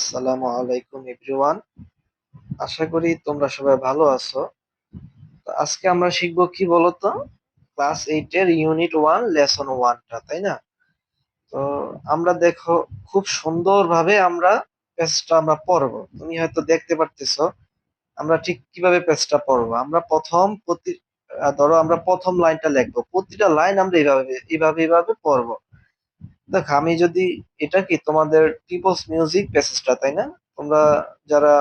আসসালামু আলাইকুম এভরিওয়ান। আশা করি তোমরা সবাই ভালো আছো। তো আজকে আমরা শিখবো কি বলতো, ক্লাস 8 এর ইউনিট 1 লেসন 1 টা, তাই না? তো আমরা দেখো, খুব সুন্দরভাবে আমরা পেজটা আমরা পড়বো। তুমি হয়তো দেখতে পারতেছো আমরা ঠিক কিভাবে পেজটা পড়বো। আমরা প্রথম প্রতি ধরো আমরা প্রথম লাইনটা লিখবো, প্রতিটা লাইন আমরা এইভাবে পড়বো। দেখো আমি যদি, এটা কি তোমাদের পিপলস মিউজিক প্যাসেজটা, তাই না? তোমরা যারা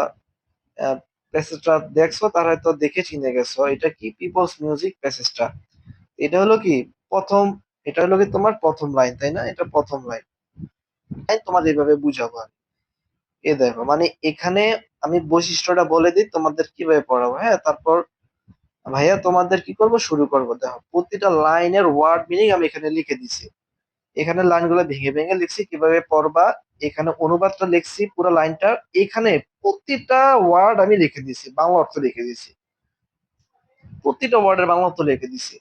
প্যাসেজটা দেখছো তারা হয়তো দেখে চিনে গেছো, এটা কি পিপলস মিউজিক প্যাসেজটা। এটা হলো কি প্রথম, এটা হলো কি তোমার প্রথম লাইন, তাই না? এটা প্রথম লাইন। তোমার এইভাবে বুঝাবো আমি। এ দেখো, মানে এখানে আমি বৈশিষ্ট্যটা বলে দিই তোমাদের কিভাবে পড়াবো, হ্যাঁ? তারপর ভাইয়া তোমাদের কি করব, শুরু করবো। দেখো প্রতিটা লাইনের ওয়ার্ড মিনিং আমি এখানে লিখে দিছি। এখানে লাইনগুলো ভেঙে ভেঙে লিখছি কিভাবে পড়বা। এখানে অনুবাদটা লিখছি পুরো লাইনটার। এখানে প্রতিটা ওয়ার্ড আমি লিখে দিছি, বাংলা অর্থ লিখে দিছি। প্রতিটা ওয়ার্ডের বাংলা অর্থ লিখে দিছি।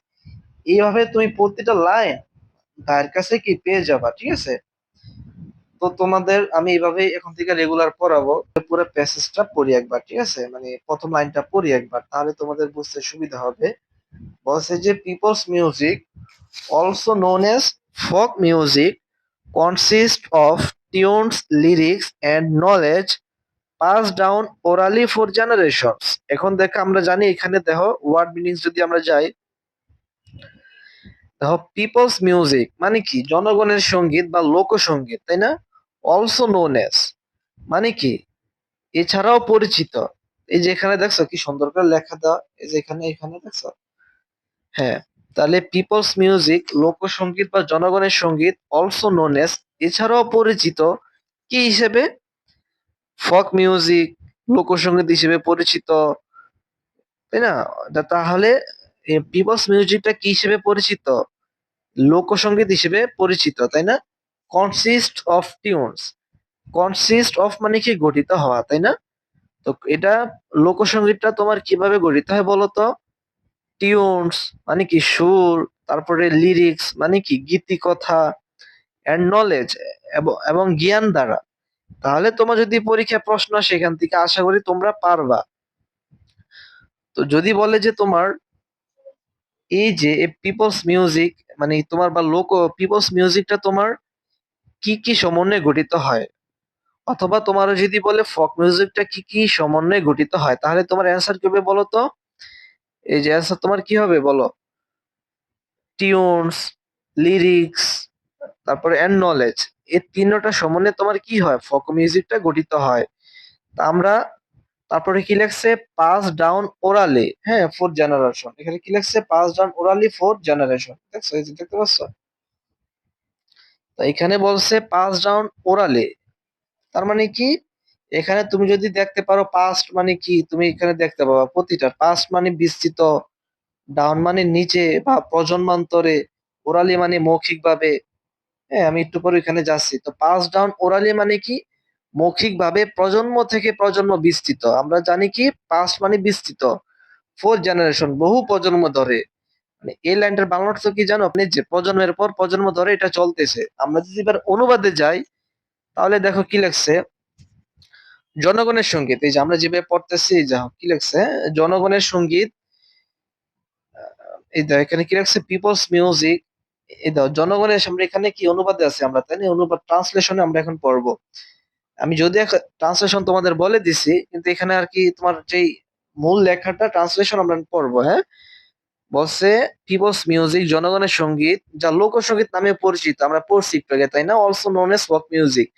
এইভাবে তুমি প্রতিটা লাইন তার কাছে কি পেয়ে যাবা, ঠিক আছে? তো তোমাদের আমি এইভাবে এখন থেকে রেগুলার পড়াবো। পুরো প্যাসেজটা পড়ি একবার, ঠিক আছে? মানে প্রথম লাইনটা পড়ি একবার, তাহলে তোমাদের বুঝতে সুবিধা হবে। বলছে যে people's music also known as folk music consists of tunes, lyrics, and knowledge passed down orally for generations. এখন দেখো আমরা জানি, এখানে দেখো ওয়ার্ড মিনিংস যদি আমরা যাই, দেখো পিপলস মিউজিক মানে কি জনগণের সঙ্গীত বা লোকসঙ্গীত, তাই না? অলসো নোন এজ মানে কি এছাড়াও পরিচিত। এই যে এখানে দেখছো কি সুন্দর করে লেখা দেওয়া, এই যে এখানে এখানে দেখছো। হ্যাঁ, তাহলে পিপলস মিউজিক লোকসঙ্গীত বা জনগণের সঙ্গীত অলসো নোন এজ এছাড়াও পরিচিত কি হিসেবে? ফক মিউজিক লোকসঙ্গীত হিসেবে পরিচিত, তাই না? তাহলে পিপলস মিউজিকটা কি হিসেবে পরিচিত? লোকসঙ্গীত হিসেবে পরিচিত, তাই না? Consist of tunes, consist of মানে কি গঠিত হওয়া, তাই না? তো এটা লোকসঙ্গীতটা তোমার কিভাবে গঠিত হয় বলো তো? টিউনস মানে কি সুর, তারপরে লিরিক্স মানে কি গীতিকথা, এন্ড নলেজ এবং জ্ঞান দ্বারা। তাহলে তোমার যদি পরীক্ষায় প্রশ্ন আসে এখান থেকে, আশা করি তোমরা পারবা। তো যদি বলে যে তোমার এই যে পিপলস মিউজিক মানে তোমার বা লোক পিপলস মিউজিকটা তোমার কি কি সমন্বয়ে গঠিত হয়, অথবা তোমার যদি বলে ফক মিউজিকটা কি কি সমন্বয়ে গঠিত হয়, তাহলে তোমার অ্যান্সার কি হবে বলো তো? এই যে অ্যান্সার তোমার কি হবে বলো? টিউনস, লিরিক্স, তারপরে এন্ড নলেজ, এই তিনটা সমন্বয়ে তোমার কি হয়, ফক মিউজিকটা গঠিত হয়। তা আমরা তারপরে কি লেখছে? পাস ডাউন ওরালি, হ্যাঁ, ফোর জেনারেশন। এখানে কি লেখছে? Pass down orally four generation, দেখছো? এই যে দেখতে পাচ্ছ? তো এখানে বলছে পাস ডাউন ওরালি, তার মানে কি? এখানে তুমি যদি দেখতে পারো পাস্ট মানে কি, তুমি এখানে দেখতে পাবা প্রতিটা পাস্ট মানে বিস্তৃত, ডাউন মানে নিচে বা প্রজন্মান্তরে, ওরালি মানে মৌখিক ভাবে। হ্যাঁ, আমি একটু পরে এখানে যাচ্ছি। তো পাস ডাউন ওরালি মানে কি? মৌখিক ভাবে প্রজন্ম থেকে প্রজন্ম বিস্তৃত। আমরা জানি কি পাস্ট মানে বিস্তৃত, ফোর জেনারেশন বহু প্রজন্ম ধরে। মানে এই লাইনটার বাংলা অর্থ কি জানো আপনি? যে প্রজন্মের পর প্রজন্ম ধরে এটা চলতেছে। আমরা যদি এবার অনুবাদে যাই, তাহলে দেখো কি লেখছে? জনগণের সঙ্গীত, এই যে আমরা যেভাবে পড়তেছি, যা কি লেখছে? জনগণের সঙ্গীত। এই দেখো এখানে কি লেখছে? People's music. এই দেখো জনগণের সামনে এখানে কি অনুবাদে আছে আমরা, তাই না? অনুবাদ ট্রান্সলেশনে আমরা এখন পড়বো। আমি যদি ট্রান্সলেশন তোমাদের বলে দিছি, কিন্তু এখানে আর কি তোমার যেই মূল লেখাটা ট্রান্সলেশন আমরা পড়বো, হ্যাঁ? বলছে পিপলস মিউজিক জনগণের সঙ্গীত যা লোকসঙ্গীত নামে পরিচিত, আমরা পড়ছি একটু আগে, তাই না? Also known as folk music,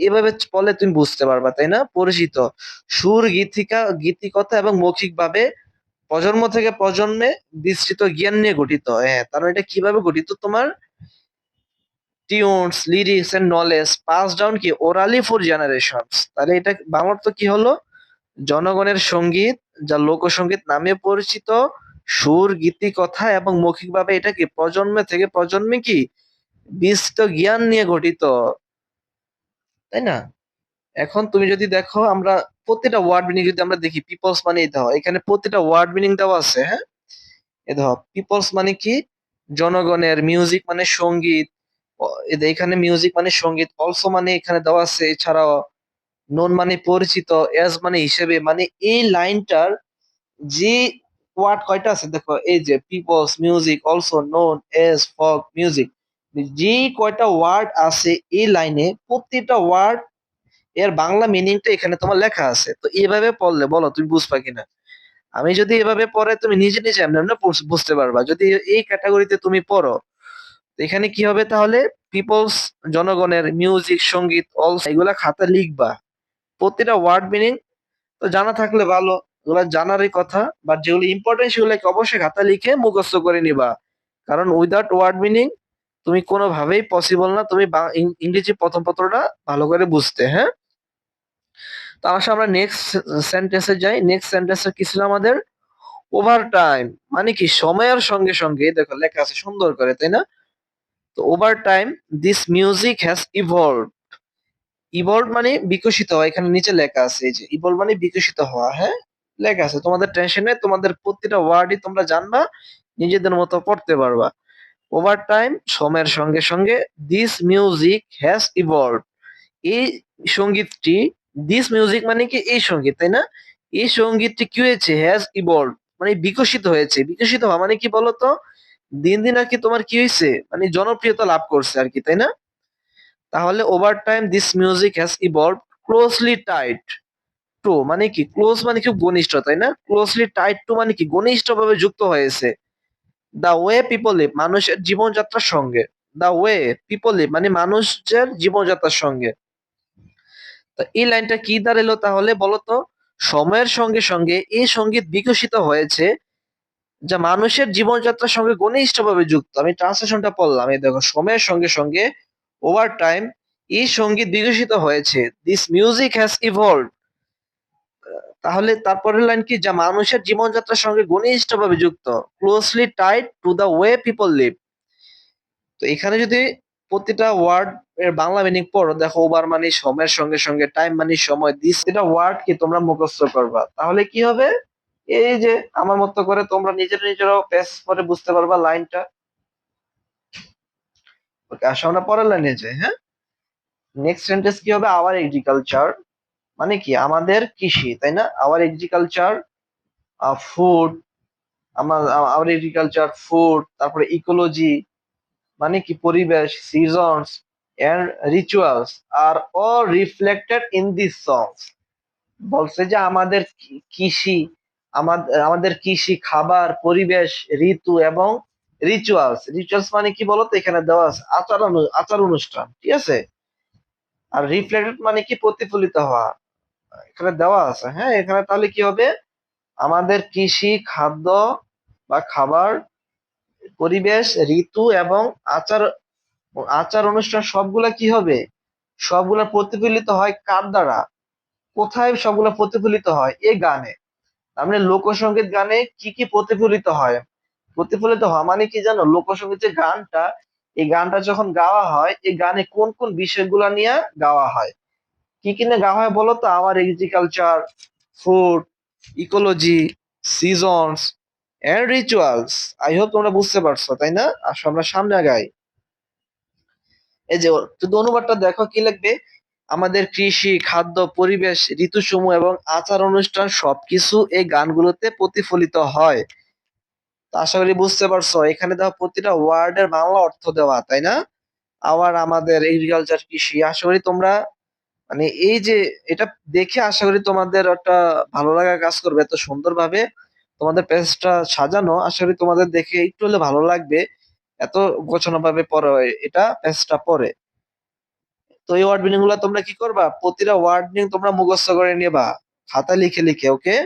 এভাবে বলে তুমি বুঝতে পারবা, তাই না? পরিচিত সুর, গীতিকথা এবং মৌখিক ভাবে প্রজন্ম থেকে প্রজন্মে বিস্তৃত জ্ঞান নিয়ে গঠিত। হ্যাঁ, তার মানে এটা কিভাবে গঠিত তোমার? Tunes, lyrics and knowledge pass down কি ওরালি ফর জেনারেশনস। তাহলে এটা বাংলা অর্থ কি হলো? জনগণের সঙ্গীত যা লোকসঙ্গীত নামে পরিচিত, সুর, গীতিকথা এবং মৌখিকভাবে এটা কি প্রজন্মে থেকে প্রজন্মে কি বিস্তৃত জ্ঞান নিয়ে গঠিত, তাই না? এখন তুমি যদি দেখো, আমরা প্রতিটা ওয়ার্ড মিনিং যদি আমরা দেখি, পিপলস মানে এই দেখো এখানে প্রতিটা ওয়ার্ড মিনিং দেওয়া আছে, হ্যাঁ? এই দেখো পিপলস মানে কি জনগণের, মিউজিক মানে সঙ্গীত, এখানে মিউজিক মানে সঙ্গীত, অলসো মানে এখানে দেওয়া আছে এছাড়াও, নোন মানে পরিচিত, এজ মানে হিসেবে, মানে এই লাইনটার যে ওয়ার্ড কয়টা আছে দেখো, এই যে people's music also known as folk music, যে কয়টা ওয়ার্ড আছে এই লাইনে, প্রতিটা ওয়ার্ড এর বাংলা মিনিংটা এখানে তোমার লেখা আছে। তো এইভাবে পড়লে বলো তুমি বুঝবা কিনা? আমি যদি এভাবে পড়ে তুমি নিজে নিজে এমনি এমনি বুঝতে পারবা। যদি এই ক্যাটাগরিতে তুমি পড়ো, তো এখানে কি হবে তাহলে, পিপলস জনগণের, মিউজিক সঙ্গীত অলসো, এগুলা খাতা লিখবা। প্রতিটা ওয়ার্ড মিনিং তো জানা থাকলে ভালো, ওগুলা জানারই কথা, বাট যেগুলো ইম্পর্টেন্ট সেগুলোকে অবশ্যই খাতা লিখে মুখস্থ করে নিবা। কারণ উইদাউট ওয়ার্ড মিনিং তুমি কোনোভাবেই পসিবল না তুমি ইংরেজি প্রথম পত্রটা ভালো করে বুঝতে, হ্যাঁ। তো আসলে আমরা নেক্সট সেন্টেন্সে যাই। নেক্সট সেন্টেন্সে কি ছিল আমাদের? ওভার টাইম মানে কি সময়ের সঙ্গে সঙ্গে, দেখো লেখা আছে সুন্দর করে, তাই না? তো over time this music has evolve. Evolve মানে বিকশিত হওয়া, এখানে নিচে লেখা আছে, এই যে ইভলভ মানে বিকশিত হওয়া, হ্যাঁ লেখা আছে। তোমাদের টেনশন নেই, তোমাদের প্রতিটা ওয়ার্ডই তোমরা জানবা, নিজেদের মতো পড়তে পারবা। ওভার টাইম সময়ের সঙ্গে সঙ্গে, দিস মিউজিক হ্যাজ ইভলভ, এই সঙ্গীতটি, দিস মিউজিক মানে কি এই সঙ্গীত, তাই না? এই সঙ্গীতটি কি হয়েছে? হ্যাজ ইভলভ মানে বিকশিত হয়েছে। বিকশিত হওয়া মানে কি বলতো? দিন দিন আর কি তোমার কি হয়েছে, মানে জনপ্রিয়তা লাভ করছে আর কি, তাই না? তাহলে over time this music has evolve closely tied to মানে কি, ক্লোজ মানে খুব ঘনিষ্ঠ, তাই না? ক্লোজলি টাইট টু মানে কি ঘনিষ্ঠভাবে যুক্ত হয়েছে। দা ওয়ে পিপল লিভ মানুষের জীবনযাত্রার সঙ্গে। দা ওয়ে পিপল লিভ মানে মানুষের জীবনযাত্রার সঙ্গে। তো এই লাইনটা কি দাঁড়ালো তাহলে বলতো? সময়ের সঙ্গে সঙ্গে এই সঙ্গীত বিকশিত হয়েছে, যা মানুষের জীবনযাত্রার সঙ্গে ঘনিষ্ঠভাবে যুক্ত। আমি ট্রান্সলেশনটা পড়লাম, এই দেখো, সময়ের সঙ্গে সঙ্গে ওভার টাইম এই সঙ্গীত বিকশিত হয়েছে, দিস মিউজিক হ্যাজ ইভলভ। তাহলে তারপরের লাইন কি? যা মানুষের জীবনযাত্রার সঙ্গে ঘনিষ্ঠভাবে যুক্ত, closely tied to the way people live. তো এখানে যদি প্রতিটা ওয়ার্ড এর বাংলা মিনিং পড়ো, দেখো ওভার মানে সময়ের সঙ্গে সঙ্গে, টাইম মানে সময়, দিস এটা ওয়ার্ড কি তোমরা মুখস্থ করবা, তাহলে কি হবে? এই যে আমার মতো করে তোমরা নিজেরাও পেস করে বুঝতে পারবা লাইনটা। ওকে, আসো আমরা পরের লাইনে যাই, হ্যাঁ। নেক্সট সেন্টেন্স কি হবে? আওয়ার এগ্রিকালচার মানে কি আমাদের কৃষি, তাই না? আওয়ার এগ্রিকালচার ফুড, আমার আওয়ার এগ্রিকালচার ফুড, তারপরে ইকোলজি মানে কি পরিবেশ, seasons and rituals are all reflected in this songs. বলছে যে আমাদের কৃষি, আমাদের কৃষি, খাবার, পরিবেশ, ঋতু এবং রিচুয়ালস। রিচুয়ালস মানে কি বলতো? এখানে দেওয়া আছে আচার অনুষ্ঠান, ঠিক আছে। আর রিফ্লেক্টেড মানে কি প্রতিফলিত হওয়া, এখানে দেওয়া আছে, হ্যাঁ। এখানে তাহলে কি হবে? আমাদের কৃষি, খাদ্য বা খাবার, পরিবেশ, ঋতু এবং আচার আচার অনুষ্ঠান সবগুলা কি হবে? সবগুলা প্রতিফলিত হয় কার দ্বারা? কোথায় সবগুলা প্রতিফলিত হয়? এই গানে। তার মানে লোকসঙ্গীত গানে কি কি প্রতিফলিত হয়? প্রতিফলিত হওয়া মানে কি জানো? লোকসঙ্গীত যে গানটা, এই গানটা যখন গাওয়া হয়, এই গানে কোন কোন বিষয়গুলা নিয়ে গাওয়া হয়? কি কি নিয়ে গাওয়া হয় বলো তো? আমার agriculture, food, ecology, seasons and rituals. I hope তোমরা বুঝতে পারছো, তাই না? আসো আমরা সামনে আগাই। এই যে যদি অনুবাদটা দেখো কি লিখবে? আমাদের কৃষি, খাদ্য, পরিবেশ, ঋতুসমূহ এবং আচার অনুষ্ঠান সবকিছু এই গানগুলোতে প্রতিফলিত হয়। তো আশা করি বুঝতে পারছো, এখানে দেখো প্রতিটা ওয়ার্ডের বাংলা অর্থ দেওয়া, তাই না? আবার আমাদের এগ্রিকালচার, কৃষি, আশা করি তোমরা মানে এই যে এটা দেখে আশা করি তোমাদের একটা ভালো লাগা কাজ করবে। এত সুন্দরভাবে তোমাদের পেজটা সাজানো, আশা করি তোমাদের দেখে একটু হলে ভালো লাগবে। এত গোছানো ভাবে পড়ে এটা পেজটা পড়ে। তো এই ওয়ার্ড মিনিং গুলা তোমরা কি করবা? প্রতিটা ওয়ার্ড মিনিং তোমরা মুখস্থ করে নেবা, খাতায় লিখে লিখে, ওকে।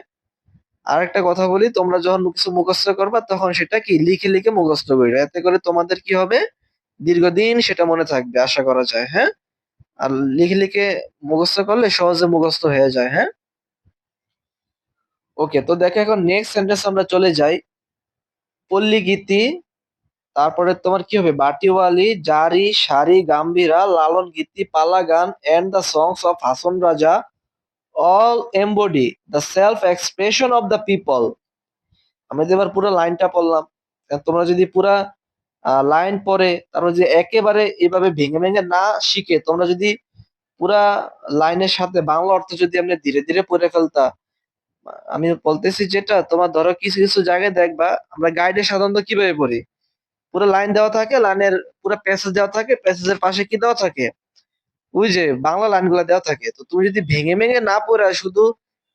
আর একটা কথা বলি, তোমরা যখন কিছু মুখস্থ করবা তখন সেটা কি লিখে লিখে মুখস্থ করবে, এতে করে তোমাদের কি হবে? দীর্ঘদিন সেটা মনে থাকবে আশা করা যায়, হ্যাঁ। আর লিখে লিখে মুখস্থ করলে সহজে মুখস্থ হয়ে যায়, হ্যাঁ। ওকে, তো দেখো এখন নেক্সট সেন্টেন্স আমরা চলে যাই। পল্লী গীতি, তারপরে তোমার কি হবে? বাটিওয়ালি, জারি, সারি, গাম্ভীরা, লালন গীতি, পালা গান and the songs of Hason Raja all embody the self expression of the people। আমি তো এবার পুরো লাইনটা পড়লাম, তোমরা যদি পুরা লাইন পড়ে, তারপর যে একেবারে এভাবে ভেঙে ভেঙে না শিখে তোমরা যদি পুরা লাইনের সাথে বাংলা অর্থ যদি আপনি ধীরে ধীরে পড়ে ফেলতা, আমি বলতেছি যেটা তোমার ধরো কিছু কিছু জায়গায় দেখবা আমরা গাইডে সাধারণত কিভাবে পড়ি, পুরো লাইন দেওয়া থাকে, লাইনের পুরো প্যাসেজ দেওয়া থাকে, প্যাসেজের পাশে কি দেওয়া থাকে, ওই যে বাংলা লাইনগুলো দেওয়া থাকে। তো তুমি যদি ভেঙে ভেঙে না পড়ে শুধু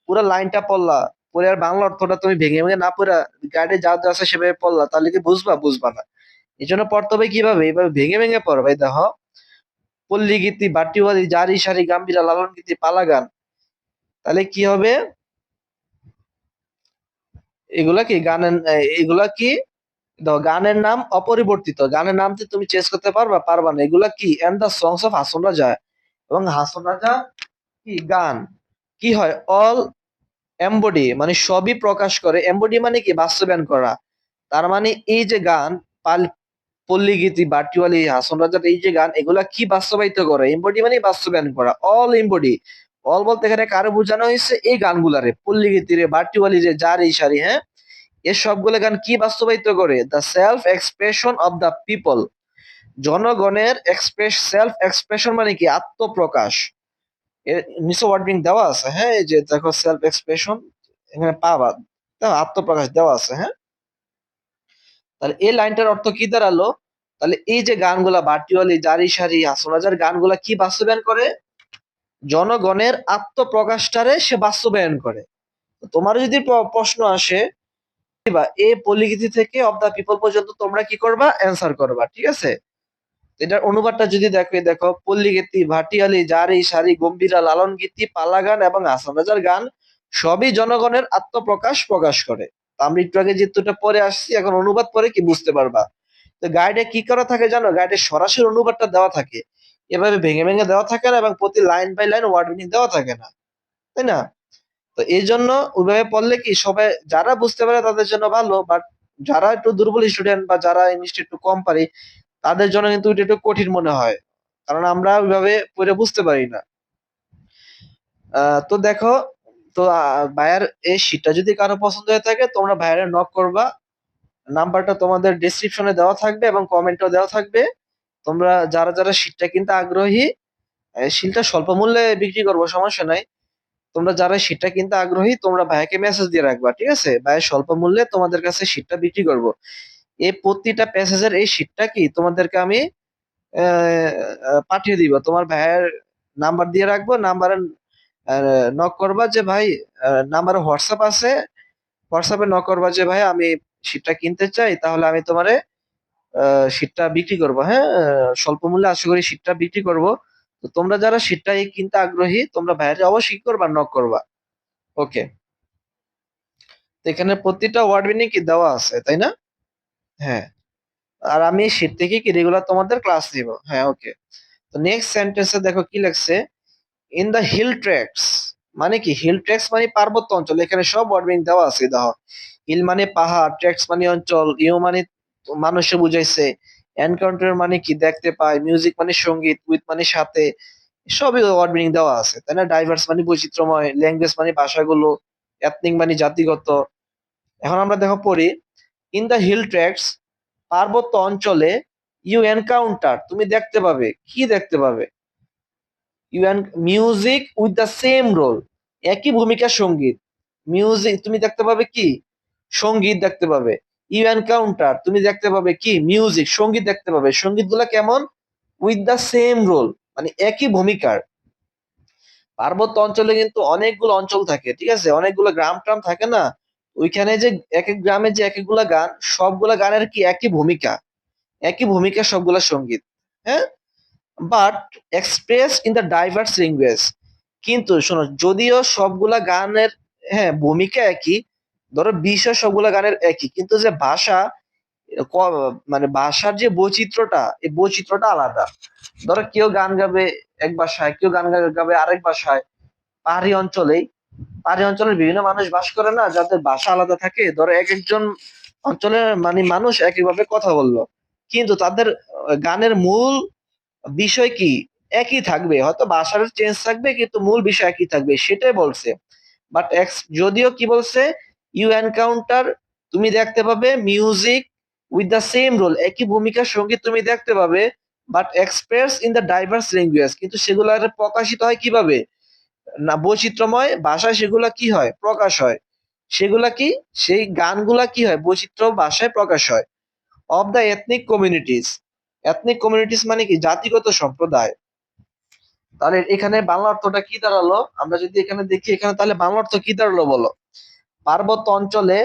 পুরো লাইনটা পড়লা, পরে আর বাংলা অর্থটা তুমি ভেঙে ভেঙে না পড়ে গাইডে যা যা আছে সেভাবে পড়লা, তাহলে কি বুঝবা না। এই জন্য পড়তে হবে কিভাবে, এইভাবে ভেঙে ভেঙে পড়বে। দেখো, পল্লী গীতি, বাটিওয়ালি, জারি সারি, গাম্ভীরা, লালন গীতি, পালা গান, তাহলে কি হবে, এগুলা কি গানের, এগুলা কি, দেখো গানের নাম অপরিবর্তিত, গানের নাম কি তুমি চেঞ্জ করতে পারবা না। এগুলা কি, and the songs of Hason Raja, এবং হাসন রাজা কি গান, কি হয়, অল এমবডি মানে সবই প্রকাশ করে, এমবডি মানে কি বাস্তবায়ন করা। তার মানে এই যে গান, পল্লী গীতি, বাটিওয়ালি, হাসন রাজার এই যে গান, এগুলা কি বাস্তবায়িত করে, এমবডি মানে বাস্তবায়ন করা, অল এমবডি। অল বলতে এখানে কারো বোঝানো হয়েছে এই গানগুলারে, পল্লী গীতি রে, বাটিওয়ালি রে, জারি সারি, হ্যাঁ, এর সবগুলো গান কি বাস্তবায়িত করে, the self expression of the people, জনগণের সেলফ এক্সপ্রেশন মানে কি আত্মপ্রকাশ। এর নিচে ওয়ার্ডিং দেওয়া আছে, হ্যাঁ, এই যে দেখো সেলফ এক্সপ্রেশন এখানে পাবা, আত্মপ্রকাশ দেওয়া আছে, হ্যাঁ। তাহলে এই লাইনটার অর্থ কি দাঁড়ালো, তাহলে এই যে গানগুলা বাটিওয়ালি, জারি সারি, হাসন রাজার গানগুলা কি বাস্তবায়ন করে, জনগণের আত্মপ্রকাশটারে সে বাস্তবায়ন করে। তো তোমার যদি প্রশ্ন আসে বা এ পল্লীগীতি থেকে অফ দা পিপল পর্যন্ত তোমরা কি করবা, অ্যান্সার করবা, ঠিক আছে। এটার অনুবাদটা যদি দেখো, দেখো পল্লীগীতি, ভাটিয়ালি, জারি সারি, গম্ভীরা, লালন গীতি, পালা গান এবং হাসান রাজার গান সবই জনগণের আত্মপ্রকাশ প্রকাশ করে। তো আমরা একটু আগে যেহেতুটা পরে আসছি, এখন অনুবাদ পরে কি বুঝতে পারবা। তো গাইডে কি করা থাকে জানো, গাইডে সরাসরি অনুবাদটা দেওয়া থাকে, এভাবে ভেঙে ভেঙে দেওয়া থাকে না, এবং প্রতি line by line word meaning দেওয়া থাকে না, তাই না। তো এই জন্য ওইভাবে পড়লে কি সবাই যারা বুঝতে পারে তাদের জন্য ভালো, বাট যারা একটু দুর্বল স্টুডেন্ট বা যারা ইংলিশটা একটু কম পারি তাদের জন্য কিন্তু এটা একটু কঠিন মনে হয়, কারণ আমরা ওইভাবে পড়ে বুঝতে পারি না। তো দেখো, তো ভাইয়ার এই শীটটা যদি কারো পছন্দ হয়ে থাকে তোমরা ভাইয়ারে নক করবা, নাম্বারটা তোমাদের ডেসক্রিপশনে দেওয়া থাকবে এবং কমেন্টও দেওয়া থাকবে। তোমরা যারা যারা শীটটা কিনতে আগ্রহী, শীটটা স্বল্প মূল্যে বিক্রি করবো, সমস্যা নাই। তোমরা যারা শীটটা কিনতে আগ্রহী তোমরা ভাইয়াকে মেসেজ দিয়ে রাখবা, ঠিক আছে, ভাইয়া স্বল্প মূল্যে তোমাদের কাছে শীটটা বিক্রি করব। এই প্রতিটা প্যাসেজের এই শীটটা কি তোমাদেরকে আমি পাঠিয়ে দিব, তোমার ভাইয়ের নাম্বার দিয়ে রাখবো, নাম্বারে নক করবা যে ভাই, নাম্বারে হোয়াটসঅ্যাপ আছে, হোয়াটসঅ্যাপে নক করবা যে ভাই আমি শীটটা কিনতে চাই, তাহলে আমি তোমারে শীটটা বিক্রি করবো, হ্যাঁ, স্বল্প মূল্যে আশা করি শীটটা বিক্রি করব। তো তোমরা যারা শীটটা কিনতে আগ্রহী তোমরা ভাইয়ের অবশ্যই করবা, নক করবা। ওকে, তো এখানে প্রতিটা ওয়ার্ড মিনিং কি দেওয়া আছে, তাই না? হ্যাঁ, আর আমি শীট থেকে কি রেগুলার তোমাদের ক্লাস নিব, হ্যাঁ, ওকে। তো নেক্সট সেন্টেন্সে দেখো কি লাগছে, ইন দা হিল ট্র্যাক্স, মানে কি হিল ট্র্যাক্স মানে পার্বত্য অঞ্চল, এখানে সব ওয়ার্ড মিনিং দেওয়া আছে, দেখো হিল মানে পাহাড়, ট্র্যাক্স মানে অঞ্চল, ইউ মানে মানুষে বুঝাইছে, এনকাউন্টার মানে কি দেখতে পায়, মিউজিক মানে সঙ্গীত, উইথ মানে সাথে, সবই ওয়ার্ড মিনিং দেওয়া আছে, তাই না। ডাইভার্স মানে বৈচিত্র্যময়, ল্যাঙ্গুয়েজ মানে ভাষাগুলো, এথনিক মানে জাতিগত। এখন আমরা দেখো পড়ি, ইন দ্য হিল ট্র্যাক্স, পার্বত্য অঞ্চলে, ইউ এনকাউন্টার তুমি দেখতে পাবে, কি দেখতে পাবে, you music with the same role, একই ভূমিকা সঙ্গীত, মিউজিক তুমি দেখতে পাবে কি, সঙ্গীত দেখতে পাবে, ইউ এনকাউন্টার তুমি দেখতে পাবে কি, মিউজিক সঙ্গীত দেখতে পাবে, সঙ্গীত গুলা কেমন, উইথ দ্য সেম রোল মানে একই ভূমিকার। পার্বত্য অঞ্চলে কিন্তু অনেকগুলো অঞ্চল থাকে, ঠিক আছে, অনেকগুলো গ্রাম ট্রাম থাকে না, ওইখানে যে এক এক গ্রামে যে এক একগুলা গান, সবগুলা গানের কি একই ভূমিকা, একই ভূমিকা সবগুলা সঙ্গীত, হ্যাঁ, but express in the diverse language. কিন্তু শোনো, যদিও সবগুলা গানের, হ্যাঁ, ভূমিকা একই, ধরো বিষয় সবগুলা গানের একই, কিন্তু যে ভাষা, মানে ভাষার যে বৈচিত্র্যটা, এই বৈচিত্র্যটা আলাদা। ধরো কেউ গান গাবে এক ভাষায়, কেউ গান গাবে আরেক ভাষায়। পাহাড়ি অঞ্চলেই, পাহাড়ি অঞ্চলের বিভিন্ন মানুষ বাস করে না, যাদের ভাষা আলাদা থাকে, ধরো এক একজন অঞ্চলের মানে মানুষ একইভাবে কথা বললো, কিন্তু তাদের গানের মূল বিষয় কি, একই থাকবে, হয়তো ভাষার চেঞ্জ থাকবে কিন্তু মূল বিষয় একই থাকবে, সেটাই বলছে। বাট যদিও কি বলছে, ইউ এনকাউন্টার তুমি দেখতে পাবে music with the same role, একই ভূমিকার সঙ্গীত তুমি দেখতে পাবে, but express in the diverse language, কিন্তু সেগুলো প্রকাশিত হয় কিভাবে না, বৈচিত্র্যময় ভাষায় সেগুলা কি হয়, প্রকাশ হয়। সেগুলা কি, সেই গানগুলা কি হয়, বৈচিত্র্য ভাষায় প্রকাশ হয়। Of the ethnic communities, ethnic communities মানে কি, জাতিগত সম্প্রদায়। তাহলে এখানে বাংলা অর্থটা কি দাঁড়ালো, আমরা যদি এখানে দেখি এখানে, তাহলে বাংলা অর্থ কি দাঁড়ালো বলো। পার্বত্য অঞ্চলে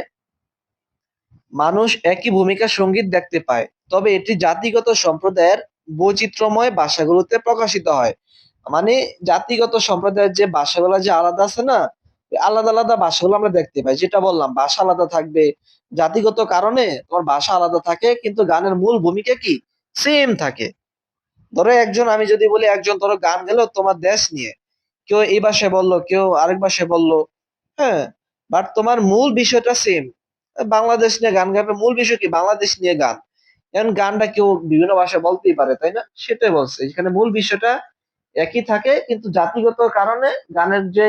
মানুষ একই ভূমিকা সঙ্গীত দেখতে পায়, তবে এটি জাতিগত সম্প্রদায়ের বৈচিত্র্যময় ভাষাগুলোতে প্রকাশিত হয়। মানে জাতিগত সম্প্রদায়ের যে ভাষাগুলো যে আলাদা আছে না, আলাদা আলাদা ভাষাগুলো আমরা দেখতে পাই, যেটা বললাম ভাষা আলাদা থাকবে, জাতিগত কারণে তোমার ভাষা আলাদা থাকে, কিন্তু গানের মূল ভূমিকা কি, সেম থাকে। ধরো একজন, আমি যদি বলি একজন ধরো গান গেল তোমার দেশ নিয়ে, কেউ এই ভাষায় বললো, কেউ আরেক ভাষায় বললো, হ্যাঁ, বাট তোমার মূল বিষয়টা সেম। বাংলাদেশ নিয়ে গান গাবে, মূল বিষয় কি, বাংলাদেশ নিয়ে গান। এখন গানটা কেউ বিভিন্ন ভাষায় বলতেই পারে, তাই না, সেটাই বলছে এখানে মূল বিষয়টা একই থাকে, কিন্তু জাতিগত কারণে গানের যে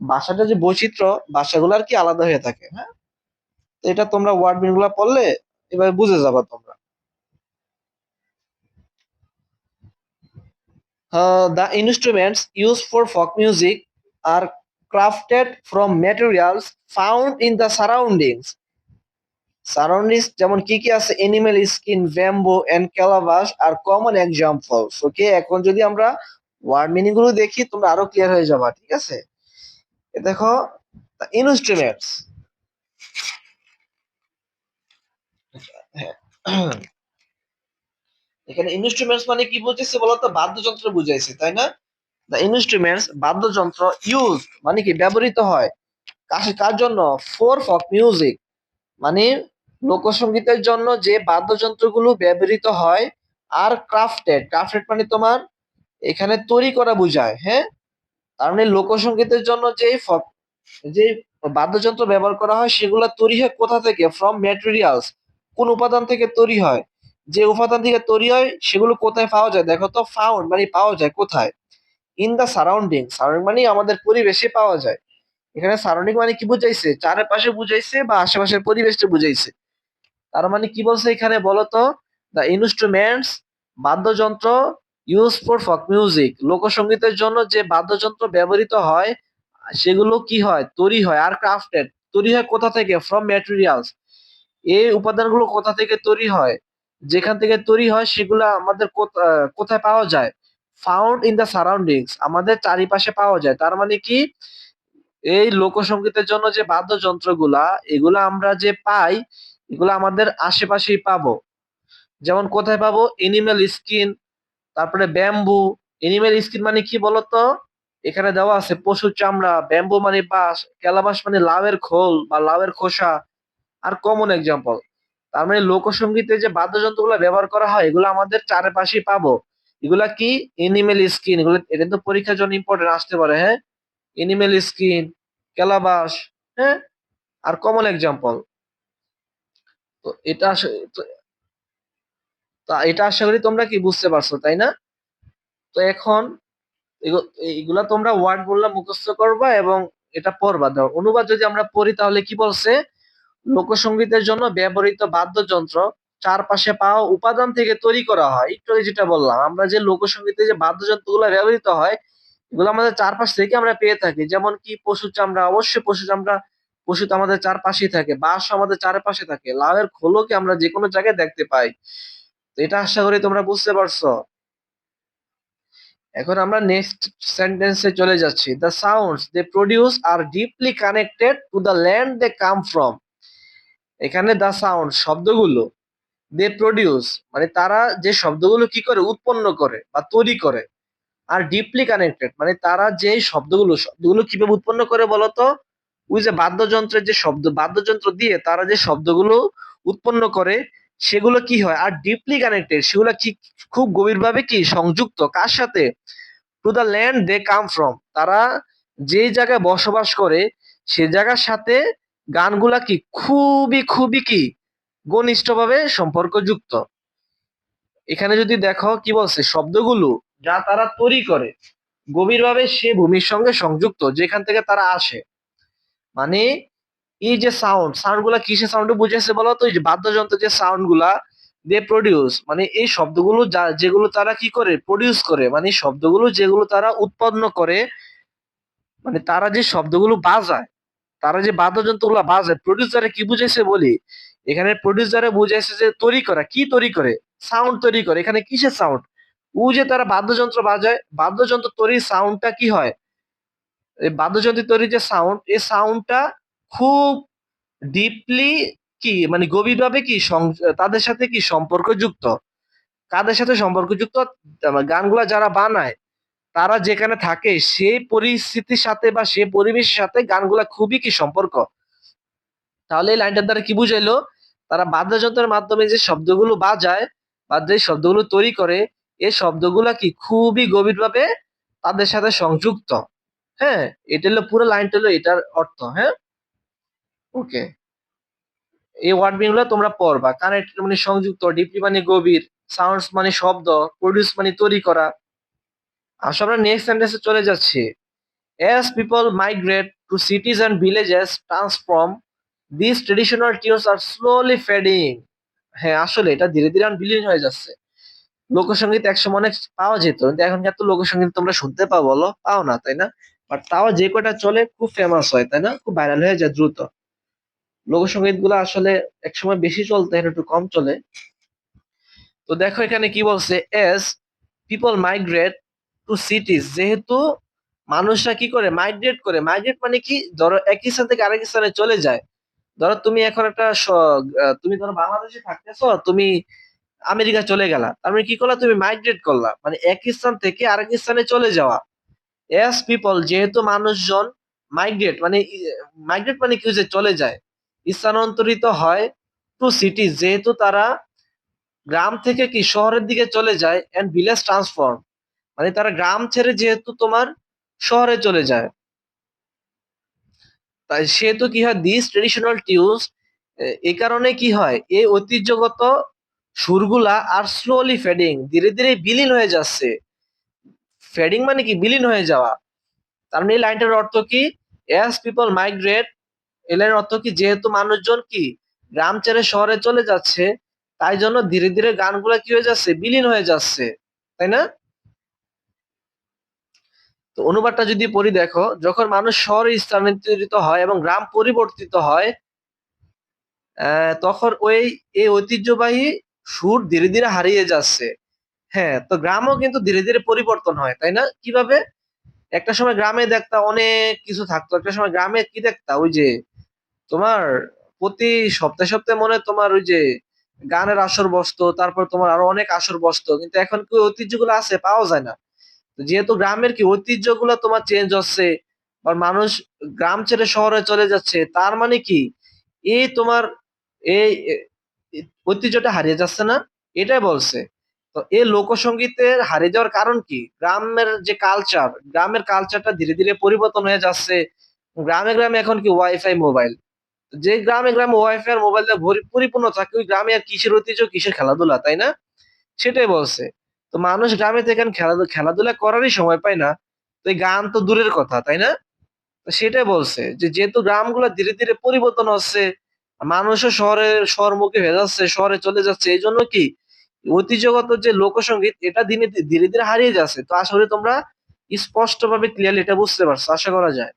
ভাষাটা যে বৈচিত্র্য, ভাষাগুলো আর কি আলাদা হয়ে থাকে। হ্যাঁ, তো এটা তোমরা ওয়ার্ড মিনিং গুলা পড়লে এবার বুঝে যাবা তোমরা। The instruments used for folk music are crafted from materials found in the surroundings. Surroundings যেমন কি কি আছে, animal skin, bamboo and calabash আর কমন এক্সাম্পলস। ওকে, এখন যদি আমরা ওয়ার্ড মিনিং গুলো দেখি তোমরা আরো ক্লিয়ার হয়ে যাবা, ঠিক আছে। দেখো ইনস্ট্রুমেন্টস, এখানে ইনস্ট্রুমেন্টস মানে কি বুঝেছে বলতো, বাদ্যযন্ত্র বুঝাইছে, তাই না। দ্য ইনস্ট্রুমেন্টস বাদ্যযন্ত্র, ইউজ মানে কি ব্যবহৃত হয়, কার জন্য, ফর ফক মিউজিক মানে লোকসঙ্গীতের জন্য যে বাদ্যযন্ত্রগুলো ব্যবহৃত হয়। আর ক্রাফটেড, ক্রাফটেড মানে তোমার এখানে তৈরি করা বোঝায়, হ্যাঁ। তার মানে লোকসঙ্গীতের জন্য যে বাদ্যযন্ত্র ব্যবহার করা হয় সেগুলো তৈরি হয় কোথা থেকে, ফ্রম ম্যাটেরিয়ালস, কোন উপাদান থেকে তৈরি হয়, যে উপাদান থেকে তৈরি হয় সেগুলো কোথায় পাওয়া যায়, দেখো তো, ফাউন্ড মানে পাওয়া যায় কোথায়, ইন দা সারাউন্ডিং, সারাউন্ডিং মানে আমাদের পরিবেশে পাওয়া যায়। এখানে সারাউন্ডিং মানে কি বুঝাইছে, চারপাশে বুঝাইছে বা আশেপাশের পরিবেশটা বুঝাইছে। তার মানে কি বলছে এখানে বলতো, দ্য ইনস্ট্রুমেন্টস বাদ্যযন্ত্র, ইউজ ফর ফক মিউজিক লোকসঙ্গীতের জন্য যে বাদ্যযন্ত্র ব্যবহৃত হয় সেগুলো কি হয়, তৈরি হয়, আর ক্রাফটেড তৈরি হয় কোথা থেকে, ফ্রম ম্যাটেরিয়ালস, এই উপাদানগুলো কোথা থেকে তৈরি হয়, যেখান থেকে তৈরি হয় সেগুলো আমাদের কোথায় পাওয়া যায়, ফাউন্ড ইন দ্য সারাউন্ডিংস আমাদের চারিপাশে পাওয়া যায়। তার মানে কি, এই লোকসঙ্গীতের জন্য যে বাদ্যযন্ত্রগুলা এগুলা আমরা যে পাই, এগুলা আমাদের আশেপাশেই পাবো। যেমন কোথায় পাবো, এনিম্যাল স্কিন, তারপরে ব্যাম্বু। এনিম্যাল স্কিন মানে কি বলতো, এখানে দেওয়া আছে পশুর চামড়া, ব্যাম্বু মানে বাঁশ, ক্যালাবাস মানে লাউয়ের খোল বা লাউয়ের খোসা, আর কমন এক্সাম্পল। তার মানে লোকসঙ্গীতে যে বাদ্যযন্ত্রগুলো ব্যবহার করা হয় এগুলো আমাদের চারপাশেই পাবো। এগুলা কি, এনিম্যাল স্কিন, এগুলো এটা তো পরীক্ষার জন্য ইম্পর্টেন্ট আসতে পারে, হ্যাঁ। এনিম্যাল স্কিন, ক্যালাবাস, হ্যাঁ, আর কমন এক্সাম্পল। তো এটা আশা করি তোমরা কি বুঝতে পারছো, তাই না। তো এখন এগুলা তোমরা ওয়ার্ড বললা মুখস্থ করবা এবং এটা পড়বা। দাও অনুবাদ যদি আমরা পড়ি তাহলে কি বলছে, লোকসঙ্গীতের জন্য ব্যবহৃত বাদ্যযন্ত্র চারপাশে পাওয়া উপাদান থেকে তৈরি করা হয়। একটু আগে যেটা বললাম, আমরা যে লোকসঙ্গীতে যে বাদ্যযন্ত্রগুলো ব্যবহৃত হয় এগুলো আমাদের চারপাশ থেকে আমরা পেয়ে থাকি। যেমন কি পশুর চামড়া, অবশ্যই পশু চামড়া, পশু তো আমাদের চারপাশেই থাকে, বাঁশ আমাদের চারপাশে থাকে, লাউয়ের খোলকে আমরা যে কোনো জায়গায় দেখতে পাই। তো এটা আশা করি তোমরা বুঝতে পারছো। এখন আমরা নেক্সট সেন্টেন্সে চলে যাচ্ছি। The sounds they produce are deeply connected to the land they come from. এখানে দ্য সাউন্ড শব্দগুলো, দে প্রডিউস মানে তারা যে শব্দগুলো কি করে, উৎপন্ন করে বা তৈরি করে, আর ডিপলি কানেক্টেড মানে তারা যে শব্দগুলো কিভাবে উৎপন্ন করে বলতো, ওই যে বাদ্যযন্ত্রের যে শব্দ, বাদ্যযন্ত্র দিয়ে তারা যে শব্দগুলো উৎপন্ন করে সেগুলো কি হয়, আর ডিপলি কানেক্টেড সেগুলো কি, খুব গভীরভাবে কি সংযুক্ত, কার সাথে, to the land they come from, তারা যেই জায়গায় বসবাস করে সে জায়গার সাথে গানগুলা কি খুবই খুবই কি ঘনিষ্ঠভাবে সম্পর্কযুক্ত। এখানে যদি দেখো কি বলছে, শব্দগুলো যা তারা তৈরি করে গভীরভাবে সে ভূমির সঙ্গে সংযুক্ত যেখান থেকে তারা আসে। মানে এই যে সাউন্ড গুলা কিসের সাউন্ড বুঝেছে বলো তো, এই যে বাদ্যযন্ত্র যে সাউন্ড গুলা দে প্রডিউস মানে এই শব্দগুলো যেগুলো তারা কি করে প্রডিউস করে, মানে শব্দগুলো যেগুলো তারা উৎপন্ন করে, মানে তারা যে শব্দগুলো বাজায়, তারা যে বাদ্যযন্ত্রগুলো বাজায়, প্রডিউসারে কি বুঝাইছে বলি, এখানে প্রডিউসারে বুঝাইছে যে তৈরি করা, কি তৈরি করে, সাউন্ড তৈরি করে। এখানে কিসের সাউন্ড? ও যে তারা বাদ্যযন্ত্র বাজায়, বাদ্যযন্ত্র তৈরির সাউন্ডটা কি হয়, এই বাদ্যযন্ত্র তৈরির যে সাউন্ড, এই সাউন্ডটা খুব ডিপলি কি মানে গভীরভাবে কি তাদের সাথে কি সম্পর্কযুক্ত। কাদের সাথে সম্পর্কযুক্ত? গানগুলা যারা বানায় তারা যেখানে থাকে সেই পরিস্থিতির সাথে বা সেই পরিবেশের সাথে গানগুলা খুবই কি সম্পর্ক। তাহলে এই লাইনটার দ্বারা কি বুঝাইলো, তারা বাদ্যযন্ত্রের মাধ্যমে যে শব্দগুলো বাজায় বা যে শব্দগুলো তৈরি করে, এই শব্দগুলা কি খুবই গভীরভাবে তাদের সাথে সংযুক্ত। হ্যাঁ, এটা হলো পুরো লাইনটা, হলো এটার অর্থ। হ্যাঁ, ওকে, এই ওয়ার্ড মিনিং গুলো তোমরা পড়বা। কানেক্ট মানে সংযুক্ত, ডিপলি মানে গভীর, সাউন্ডস মানে শব্দ, প্রডিউস মানে তৈরি করা। আসলে আমরা নেক্সট সেন্টেন্সে চলে যাচ্ছি। As people migrate to cities and villages transform, these traditional tunes are slowly fading. হ্যাঁ, আসলে এটা ধীরে ধীরে বিলীন হয়ে যাচ্ছে। লোকসঙ্গীত একসময় অনেক পাওয়া যেত, কিন্তু এখন কিন্তু লোকসঙ্গীত তোমরা শুনতে পাও বলো? পাও না, তাই না? বাট তাও যে কটা চলে খুব ফেমাস হয়, তাই না? খুব ভাইরাল হয়ে যায় দ্রুত। লোকসঙ্গীত গুলো আসলে একসময় বেশি চলতো, এখন একটু কম চলে। তো দেখো এখানে কি বলছে, এস পিপল মাইগ্রেট টু সিটিজ, যেহেতু মানুষরা কি করে মাইগ্রেট করে, মাইগ্রেট মানে কি, ধরো এক স্থান থেকে আরেক স্থানে চলে যায়। ধরো তুমি এখন একটা তুমি ধরো বাংলাদেশে থাকতেছো, তুমি আমেরিকা চলে গেলা, তার মানে কি করলা, তুমি মাইগ্রেট করলা, মানে এক স্থান থেকে আরেক স্থানে চলে যাওয়া। এস পিপল যেহেতু মানুষজন, মাইগ্রেট মানে, মাইগ্রেট মানে কি, যে চলে যায়, স্থানান্তরিত হয়, টু সিটিজ যেহেতু তারা গ্রাম থেকে কি শহরের দিকে চলে যায়, এন্ড ভিলেজ ট্রান্সফর্ম মানে তারা গ্রাম ছেড়ে যেহেতু তোমার শহরে চলে যায়, তাই সেহেতু কি হয়, দিস ট্রেডিশনাল টিউনস, এই কারণে কি হয়, এই ঐতিহ্যগত সুরগুলা আর স্লোলি ফেডিং, ধীরে ধীরে বিলীন হয়ে যাচ্ছে। ফেডিং মানে কি, বিলীন হয়ে যাওয়া। তার মানে এই লাইনটার অর্থ কি, অ্যাজ পিপল মাইগ্রেট, এই লাইনের অর্থ কি, যেহেতু মানুষজন কি গ্রাম ছেড়ে শহরে চলে যাচ্ছে, তাই জন্য ধীরে ধীরে গানগুলা কি হয়ে যাচ্ছে, বিলীন হয়ে যাচ্ছে, তাই না? তো অনুবাদটা যদি পড়ি, দেখো, যখন মানুষ শহরে স্থানান্তরিত হয় এবং গ্রাম পরিবর্তিত হয়, তখন এই ঐতিহ্যবাহী সুর ধীরে ধীরে হারিয়ে যাচ্ছে। হ্যাঁ, তো গ্রামও কিন্তু ধীরে ধীরে পরিবর্তন হয়, তাই না? কিভাবে? একটা সময় গ্রামে দেখতা অনেক কিছু থাকতো, একটা সময় গ্রামে কি দেখতা, ওই যে তোমার প্রতি সপ্তাহে সপ্তাহে মনে হয় তোমার ওই যে গানের আসর বসতো, তারপর তোমার আরো অনেক আসর বসতো, কিন্তু এখন কি ঐতিহ্যগুলো আছে? পাওয়া যায় না। তো যেহেতু গ্রামের কি ঐতিহ্যগুলো তোমার চেঞ্জ হচ্ছে, আর মানুষ গ্রাম ছেড়ে শহরে চলে যাচ্ছে, তার মানে কি, এই তোমার এই ঐতিহ্যটা হারিয়ে যাচ্ছে না, এটাই বলছে। তো এই লোকসঙ্গীতের হারিয়ে যাওয়ার কারণ কি, গ্রামের যে কালচার, গ্রামের কালচারটা ধীরে ধীরে পরিবর্তন হয়ে যাচ্ছে। গ্রামে গ্রামে এখন কি ওয়াইফাই, মোবাইল, যে গ্রামে গ্রামে ওয়াইফাই আর মোবাইল দিয়ে পরিপূর্ণ থাকে, ওই গ্রামে আর কিসের ঐতিহ্য, কিসের খেলাধুলা, তাই না? সেটাই বলছে। তো মানুষ গ্রামে থেকে এখন খেলাধুলা করারই সময় পায় না, তো এই গান তো দূরের কথা, তাই না? তো সেটাই বলছে যে যেহেতু গ্রামগুলো ধীরে ধীরে পরিবর্তন হচ্ছে, মানুষও শহরমুখী হয়ে যাচ্ছে, শহরে চলে যাচ্ছে, এই জন্য কি ঐতিহ্যগত যে লোকসঙ্গীত, এটা দিনে ধীরে ধীরে হারিয়ে যাচ্ছে। তো আসলে তোমরা স্পষ্টভাবে ক্লিয়ারলি এটা বুঝতে পারছো, আশা করা যায়।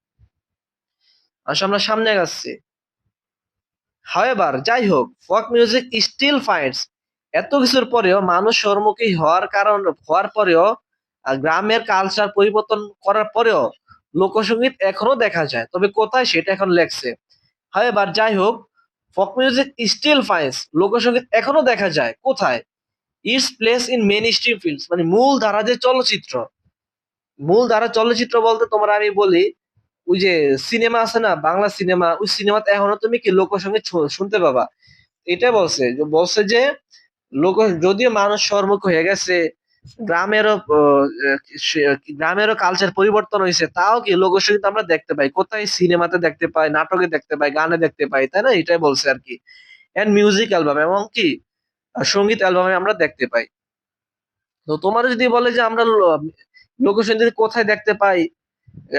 আসলে আমরা সামনে আগাচ্ছি। হাওয়েভার, যাই হোক, ফোক মিউজিক স্টিল ফাইন্ডস, এত কিছুর পরেও মানুষ শহরমুখী হওয়ার পরেও, গ্রামের কালচার পরিবর্তন করার পরেও লোকসঙ্গীত এখনো দেখা যায়, তবে কোথায় সেটা এখন লেখছে। হাওয়েভার, যাই হোক, ফোক মিউজিক স্টিল ফাইন্ডস, লোকসঙ্গীত এখনো দেখা যায় কোথায়, it's place in main stream films, মানে মূল ধারা যে চলচ্চিত্র, মূল ধারা চলচ্চিত্র বলতে তোমার আমি বলি, ওই যে সিনেমা আছে না, বাংলা সিনেমা, ওই সিনেমাতে এখনো তুমি কি লোকসঙ্গীত শুনতে পাবা। এটা বলছে যে লোক, যদিও মানুষ শহরমুখ হয়ে গেছে, গ্রামেরও গ্রামেরও কালচার পরিবর্তন হয়েছে, তাও কি লোকসঙ্গীত আমরা দেখতে পাই কোথায়, সিনেমাতে দেখতে পাই, নাটকে দেখতে পাই, গানে দেখতে পাই, তাই না? এটাই বলছে আর কি। এন্ড মিউজিক অ্যালবাম এবং কি সঙ্গীত অ্যালবামে আমরা দেখতে পাই। তো তোমার যদি বলে যে আমরা লোকসঙ্গীত কোথায় দেখতে পাই,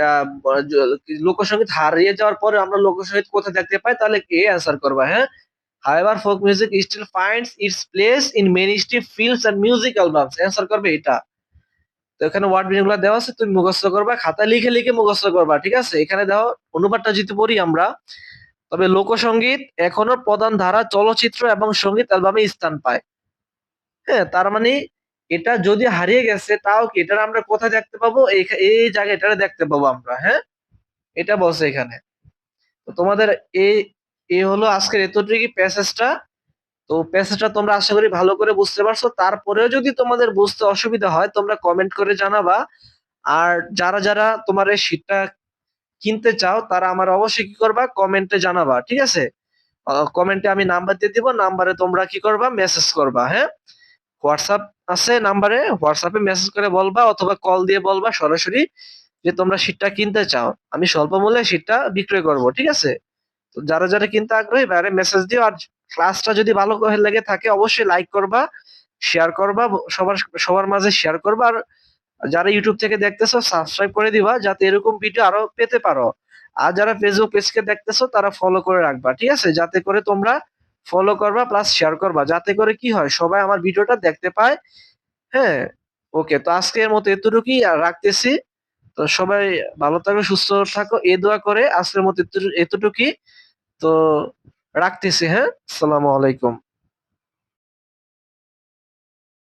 আহ, লোকসঙ্গীত হারিয়ে যাওয়ার পরে আমরা লোকসঙ্গীত কোথায় দেখতে পাই, তাহলে কে অ্যান্সার করবা? হ্যাঁ, However, folk music still finds its place in mainstream films and music albums. Answer করবে এটা। তো এখানে ওয়ার্ড মিনিং গুলো দেওয়া আছে, তুমি মুখস্থ করবা, খাতা লিখে লিখে মুখস্থ করবা, ঠিক আছে? এখানে দেখো অনুবাদটা যদি পড়ি আমরা, তবে লোকসঙ্গীত এখনো প্রধান ধারা চলচ্চিত্র এবং সঙ্গীত অ্যালবামে স্থান পায়। হ্যাঁ, তার মানে এটা যদি হারিয়ে গেছে তাও কি এটা আমরা কোথায় দেখতে পাবো? এই জায়গায় এটা দেখতে পাবো আমরা। হ্যাঁ, এটা বলছে এখানে। তো তোমাদের এই এই হলো আজকের এতটুকু প্যাসেজটা। তো প্যাসেজটা তোমরা আশা করি ভালো করে বুঝতে পারছো। তারপরেও যদি তোমাদের বুঝতে অসুবিধা হয় তোমরা কমেন্ট করে জানাবা। আর যারা যারা তোমার এই শীটটা কিনতে চাও তারা আমার অবশ্যই কি করবা, কমেন্টে জানাবা, ঠিক আছে? কমেন্টে আমি নাম্বার দিয়ে দিব, নাম্বারে তোমরা কি করবা, মেসেজ করবা। হ্যাঁ, হোয়াটসঅ্যাপ আছে নাম্বারে, হোয়াটসঅ্যাপে মেসেজ করে বলবা অথবা কল দিয়ে বলবা সরাসরি যে তোমরা শীটটা কিনতে চাও, আমি স্বল্প মূল্যে শীটটা বিক্রয় করব, ঠিক আছে? তো যারা যারা কিনতে আগ্রহী বাইরে মেসেজ দিও। আর ক্লাসটা যদি ভালো করে লেগে থাকে অবশ্যই লাইক করবা, শেয়ার করবা, সবার সবার মাঝে শেয়ার করবা। আর যারা ইউটিউব থেকে দেখতেছো সাবস্ক্রাইব করে দিবা যাতে এরকম ভিডিও আরো পেতে পারো। আর যারা ফেসবুক পেজকে দেখতেছো তারা ফলো করে রাখবা, ঠিক আছে? যাতে করে তোমরা ফলো করবা প্লাস শেয়ার করবা, যাতে করে কি হয় সবাই আমার ভিডিওটা দেখতে পায়। হ্যাঁ, ওকে, তো আজকের মতো এতটুকুই আর রাখতেছি। তো সবাই ভালো থাকো, সুস্থ থাকো, এই দোয়া করে আজকের মতো এতটুকুই। তো রাখতেছি, হ্যাঁ, আসসালামু আলাইকুম।